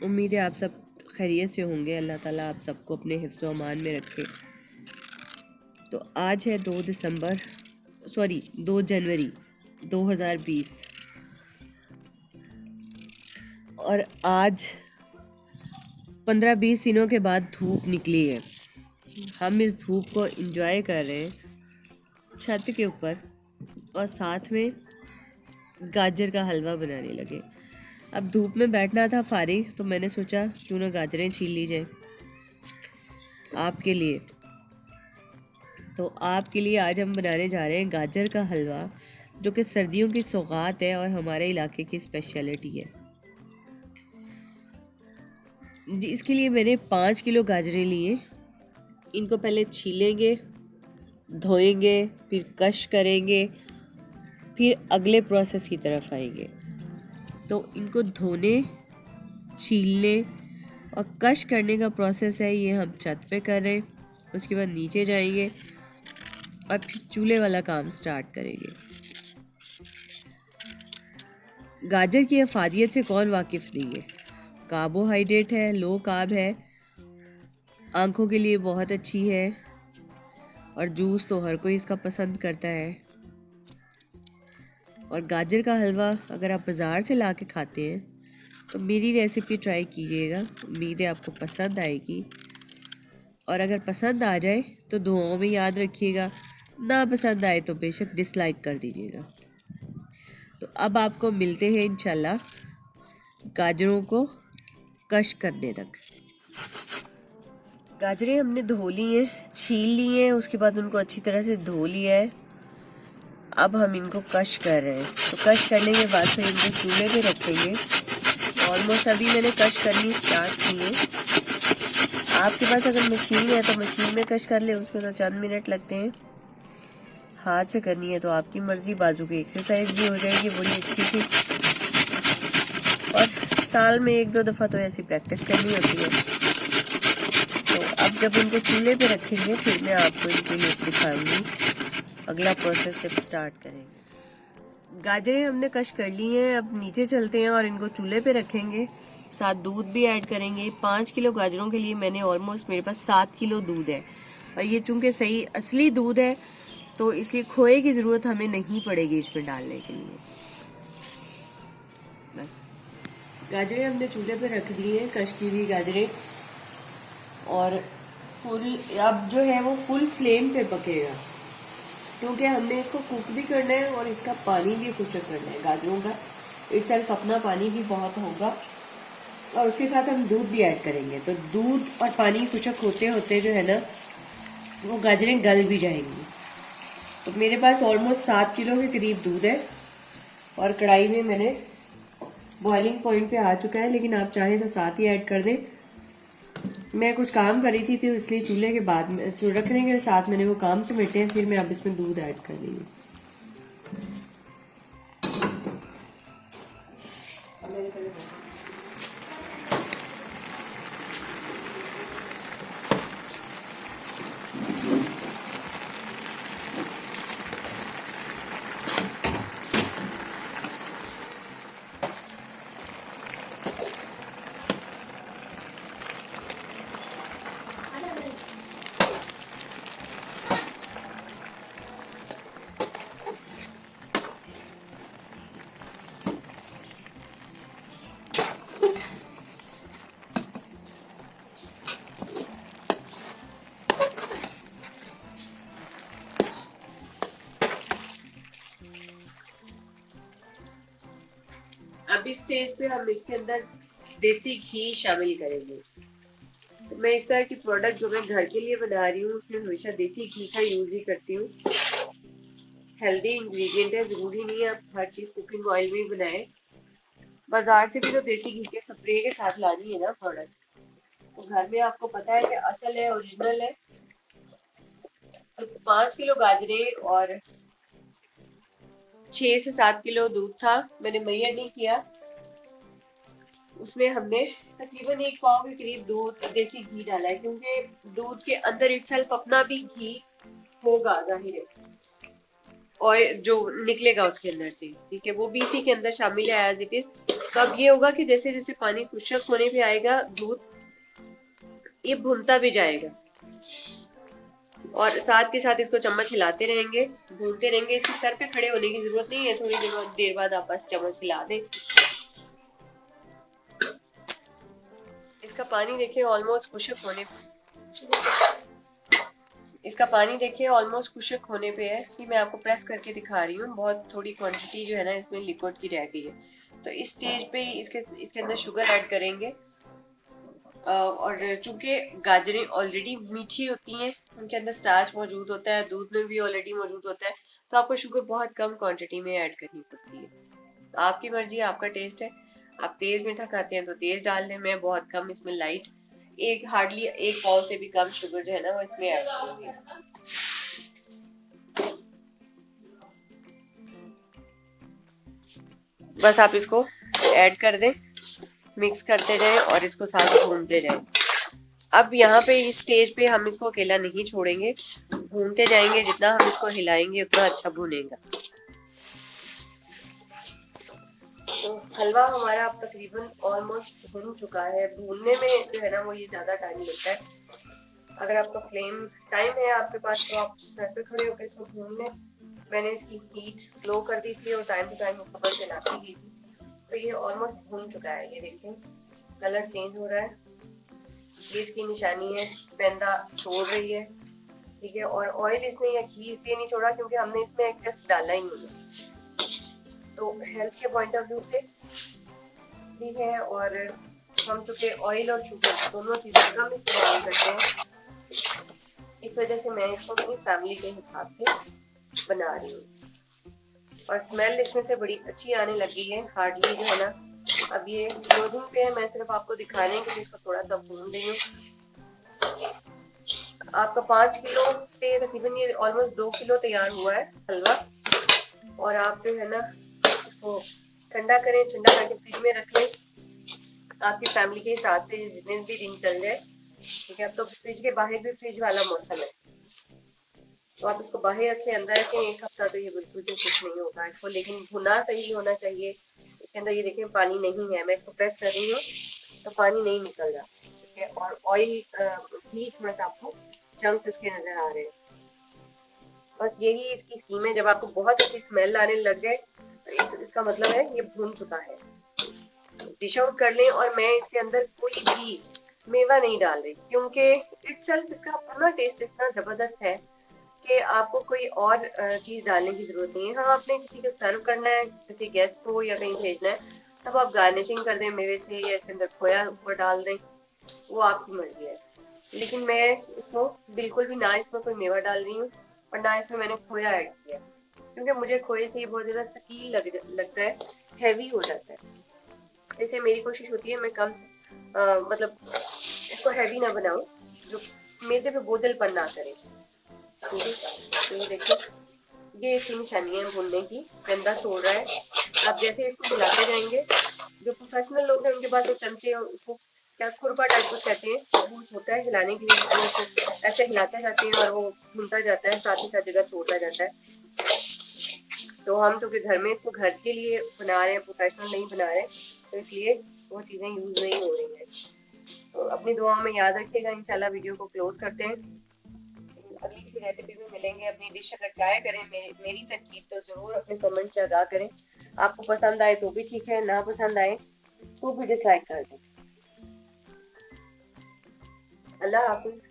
उम्मीद है आप सब खैरियत से होंगे। अल्लाह ताला आप सबको अपने हिफ्ज़ व अमान में रखे। तो आज है 2 जनवरी 2020 और आज 15-20 दिनों के बाद धूप निकली है। हम इस धूप को एंजॉय कर रहे हैं छत के ऊपर और साथ में गाजर का हलवा बनाने लगे। अब धूप में बैठना था फारिग, तो मैंने सोचा क्यों ना गाजरें छील ली जाए आपके लिए। तो आपके लिए आज हम बनाने जा रहे हैं गाजर का हलवा, जो कि सर्दियों की सौगात है और हमारे इलाके की स्पेशलिटी है जी। इसके लिए मैंने 5 किलो गाजरें लिए। इनको पहले छीलेंगे, धोएंगे, फिर कश करेंगे, फिर अगले प्रोसेस की तरफ आएंगे। तो इनको धोने, छीलने और कश करने का प्रोसेस है, ये हम छत पे कर रहे हैं। उसके बाद नीचे जाएंगे और फिर चूल्हे वाला काम स्टार्ट करेंगे। गाजर की अफादियत से कौन वाकिफ़ नहीं है। कार्बोहाइड्रेट है, लो कार्ब है, आँखों के लिए बहुत अच्छी है और जूस तो हर कोई इसका पसंद करता है। और गाजर का हलवा अगर आप बाज़ार से ला के खाते हैं तो मेरी रेसिपी ट्राई कीजिएगा, उम्मीद है आपको पसंद आएगी। और अगर पसंद आ जाए तो दुआओं में याद रखिएगा, ना पसंद आए तो बेशक डिसलाइक कर दीजिएगा। तो अब आपको मिलते हैं इंशाल्लाह गाजरों को कश करने तक। गाजरें हमने धो ली हैं, छील ली हैं, उसके बाद उनको अच्छी तरह से धो लिया है। अब हम इनको कश कर रहे हैं। तो कश करने के बाद फिर इनको चूल्हे पे रखेंगे। ऑलमोस्ट अभी मैंने कश करनी स्टार्ट की है। आपके पास अगर मशीन है तो मशीन में कश कर ले, उसमें तो चंद मिनट लगते हैं। हाथ से करनी है तो आपकी मर्जी, बाजू की एक्सरसाइज भी हो जाएगी बड़ी अच्छी सी, और साल में 1-2 दफ़ा तो ऐसी प्रैक्टिस करनी होती है। तो अब जब इनको चूल्हे पे रखेंगे फिर मैं आपको इनकी लुक दिखाऊंगी। अगला प्रोसेस जब स्टार्ट करेंगे। गाजरें हमने कश कर ली हैं। अब नीचे चलते हैं और इनको चूल्हे पे रखेंगे, साथ दूध भी ऐड करेंगे। 5 किलो गाजरों के लिए मैंने ऑलमोस्ट, मेरे पास 7 किलो दूध है और ये चूंकि सही असली दूध है तो इसलिए खोए की ज़रूरत हमें नहीं पड़ेगी इसमें डालने के लिए। बस गाजरें हमने चूल्हे पे रख दी हैं, कश की हुई गाजरें, और फुल अब जो है वो फुल फ्लेम पे पकेगा, क्योंकि हमने इसको कुक भी करना है और इसका पानी भी खुशक करना है। गाजरों का इटसेल्फ अपना पानी भी बहुत होगा और उसके साथ हम दूध भी ऐड करेंगे। तो दूध और पानी खुशक होते होते जो है ना, वो गाजरें गल भी जाएंगी। तो मेरे पास ऑलमोस्ट 7 किलो के करीब दूध है और कढ़ाई में मैंने बॉइलिंग पॉइंट पे आ चुका है, लेकिन आप चाहें तो साथ ही ऐड कर दें। मैं कुछ काम कर रही थी तो इसलिए चूल्हे के बाद में रखने के साथ मैंने वो काम समेटे हैं। फिर मैं अब इसमें दूध ऐड कर रही हूँ। अब इस स्टेज पे हम इसके अंदर देसी घी शामिल करेंगे। तो मैं इस तरह की प्रोडक्ट जो मैं घर के लिए बना रही हूँ उसमें हमेशा देसी घी का यूज ही करती हूँ। हेल्दी इंग्रेडिएंट है, जरूरी नहीं है आप हर चीज कुकिंग ऑयल में ही बनाएं। बाजार से भी तो देसी घी के स्प्रे के साथ लानी है ना प्रोडक्ट। तो घर में आपको पता है कि असल है, ओरिजिनल है। तो 5 किलो गाजरें और 6 से 7 किलो दूध था, मैंने मैयर नहीं किया। उसमें हमने तकरीबन 1 पाव के करीब दूध देसी घी डाला है, क्योंकि दूध के अंदर इटसेल्फ अपना भी घी होगा जाहिर है। ऑयल जो निकलेगा उसके अंदर से, ठीक है, वो भी इसी के अंदर शामिल है एज इट इज। तो अब ये होगा कि जैसे जैसे पानी खुशक होने पे आएगा दूध, ये भुनता भी जाएगा और साथ के साथ इसको चम्मच हिलाते रहेंगे, भूनते रहेंगे। इसके सर पे खड़े होने की जरूरत नहीं है, थोड़ी देर बाद आप बस चम्मच हिला दें। इसका पानी देखिए ऑलमोस्ट खुशक होने, इसका पानी देखिए ऑलमोस्ट खुशक होने पे है कि मैं आपको प्रेस करके दिखा रही हूँ। बहुत थोड़ी क्वांटिटी जो है ना इसमें लिक्विड की रह गई है। तो इस स्टेज पे इसके अंदर शुगर ऐड करेंगे। और चूंकि गाजरें ऑलरेडी मीठी होती हैं, उनके अंदर स्टार्च मौजूद होता है, दूध में भी ऑलरेडी मौजूद होता है, तो आपको शुगर बहुत कम क्वांटिटी में ऐड करनी पड़ती है। आपकी मर्जी है, आपका टेस्ट है। आप तेज मीठा खाते हैं तो तेज डाल लें, मैं बहुत कम इसमें लाइट, हार्डली 1 पाव से भी कम शुगर जो है ना वो इसमें ऐड करूंगी। बस आप इसको ऐड कर दें, मिक्स करते जाएं और इसको साथ भूनते जाएं। अब यहाँ पे इस स्टेज पे हम इसको अकेला नहीं छोड़ेंगे, भूनते जाएंगे, जितना हम इसको हिलाएंगे उतना अच्छा भुनेगा। तो हलवा हमारा अब तकरीबन ऑलमोस्ट भुन चुका है। भूनने में जो है ना वो ये ज्यादा टाइम लगता है। अगर आपका फ्लेम टाइम है आपके पास तो आप सर पे खड़े होकर इसको भून लें। मैंने इसकी हीट स्लो कर दी थी और टाइम टू टाइम खबर चलाती गई थी। तो ये ऑलमोस्ट भून चुका है, ये देखिए कलर चेंज हो रहा है, ये इसकी निशानी है, पेंदा छोड़ रही है, ठीक है। और ऑयल इसमें या घी इसलिए नहीं छोड़ा क्योंकि हमने इसमें एक्सेस डाला ही नहीं है। तो हेल्थ के पॉइंट ऑफ व्यू से भी है, और हम चूंकि ऑयल और शुगर दोनों चीजें कम इस्तेमाल करते हैं, इस वजह से मैं इसको अपनी फैमिली के हिसाब से बना रही हूँ। और स्मेल इसमें से बड़ी अच्छी आने लगी है, हार्डली जो है ना अब ये क्लोजिंग पे है, मैं सिर्फ आपको दिखाने के लिए इसको थोड़ा सा भून रही हूँ। आपका 5 किलो से तकरीबन ये ऑलमोस्ट 2 किलो तैयार हुआ है हलवा। और आप जो है ना इसको ठंडा करें, ठंडा करके फ्रिज में रख लें आपकी फैमिली के हिसाब से, जितने भी दिन चल जाए, ठीक है। अब तो फ्रिज के बाहर भी फ्रिज वाला मौसम है, तो आप इसको बाहर रखें, अंदर रखें 1 हफ्ता तो ये बिल्कुल भी कुछ नहीं होगा इसको। लेकिन भुना सही होना चाहिए। इसके अंदर ये देखें पानी नहीं है, मैं इसको प्रेस कर रही हूँ तो पानी नहीं निकल रहा, ठीक है। और ऑयल भी थोड़ा सा आपको चंक्स उसके नजर आ रहे हैं। बस यही इसकी स्कीम है। जब आपको बहुत अच्छी स्मेल आने लग जाए तो इसका मतलब है ये भून चुका है। डिश आउट कर लें। और मैं इसके अंदर कोई भी मेवा नहीं डाल रही क्योंकि इटसेल्फ इसका अपना टेस्ट इतना जबरदस्त है कि आपको कोई और चीज डालने की जरूरत नहीं है। हाँ, आपने किसी को सर्व करना है, किसी गेस्ट को या कहीं भेजना है, तब आप गार्निशिंग कर दें मेवे से या इसके अंदर खोया ऊपर डाल दें, वो आपकी मर्जी है। लेकिन मैं इसको बिल्कुल भी ना इसमें कोई मेवा डाल रही हूँ और ना इसमें मैंने खोया ऐड किया, क्योंकि मुझे खोए से ये बहुत ज्यादा सकील लगता है, हैवी हो जाता है। जैसे मेरी कोशिश होती है मैं कम मतलब इसको हैवी ना बनाऊं, जो मेदे पे बोझलपन ना करे, ठीक है। तो ये देखिए ये इसकी निशानी है भूनने की, गंदा छोड़ रहा है। आप जैसे इसको हिलाते जाएंगे, जो प्रोफेशनल लोग हैं उनके पास तो चमचे उसको क्या खुरपा टाइप कुछ कहते हैं, वो होता है हिलाने के लिए, तो उसको ऐसे हिलाते जाते हैं और वो भूनता जाता है, साथ ही साथ जगह छोड़ता जाता है। तो हम तो घर में इसको घर के लिए बना रहे हैं, प्रोफेशनल नहीं बना रहे, तो इसलिए वो चीजें यूज नहीं हो रही है। तो अपनी दुआओं में याद रखिएगा। इंशाल्लाह वीडियो को क्लोज करते हैं, अगली किसी रेसिपी में मिलेंगे। अपनी डिश अगर ट्राई करें, मेरी तरकीब तो जरूर अपने कमेंट से आगाह करें। आपको पसंद आए तो भी ठीक है, ना पसंद आए तो भी डिसलाइक कर दें। अल्लाह हाफिज।